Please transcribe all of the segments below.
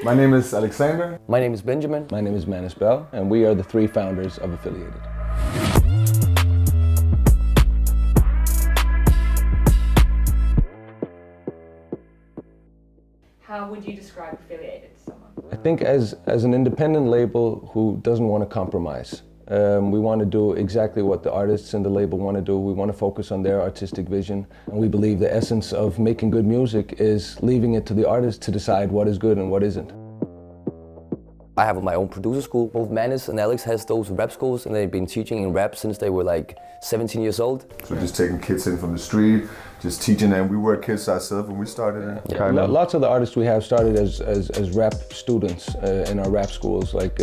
My name is Alexander. My name is Benjamin. My name is Manus Bell, and we are the three founders of Affiliated. How would you describe Affiliated to someone? I think as an independent label who doesn't want to compromise. We want to do exactly what the artists in the label want to do. We want to focus on their artistic vision. And we believe the essence of making good music is leaving it to the artist to decide what is good and what isn't. I have my own producer school. Both Manus and Alex has those rap schools, and they've been teaching in rap since they were like 17 years old. So just taking kids in from the street, just teaching them. We were kids ourselves when we started. Yeah. Lots of the artists we have started as rap students in our rap schools. Like,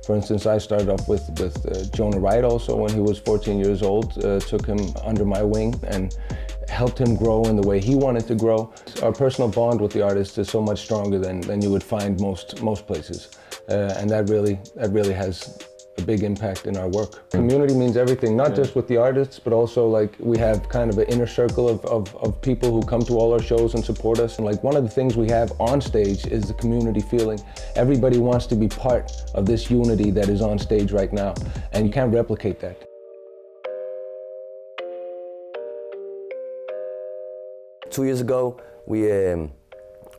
for instance, I started off with Jonah Wright also when he was 14 years old. Took him under my wing and helped him grow in the way he wanted to grow. Our personal bond with the artist is so much stronger than you would find most places. And that really has a big impact in our work. Community means everything, not just with the artists, but also like we have kind of an inner circle of people who come to all our shows and support us. And like one of the things we have on stage is the community feeling. Everybody wants to be part of this unity that is on stage right now, and you can't replicate that. Two years ago, we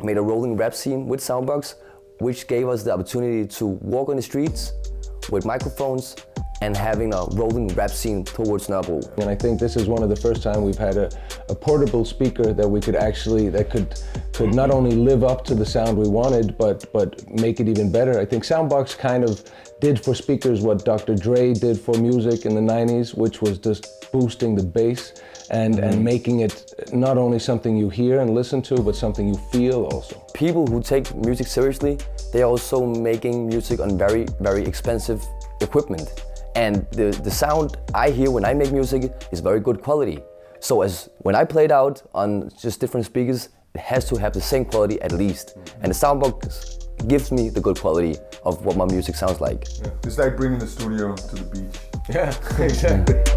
made a rolling rap scene with SOUNDBOKS, which gave us the opportunity to walk on the streets with microphones and having a rolling rap scene towards Nørrebro. And I think this is one of the first time we've had a portable speaker that we could actually, that could not only live up to the sound we wanted, but make it even better. I think SOUNDBOKS kind of did for speakers what Dr. Dre did for music in the 90s, which was just boosting the bass and making it not only something you hear and listen to, but something you feel also. People who take music seriously, they're also making music on very, very expensive equipment. And the sound I hear when I make music is very good quality. So when I play it out on just different speakers, it has to have the same quality at least. And the SOUNDBOKS gives me the good quality of what my music sounds like. Yeah. It's like bringing the studio to the beach. Yeah, exactly.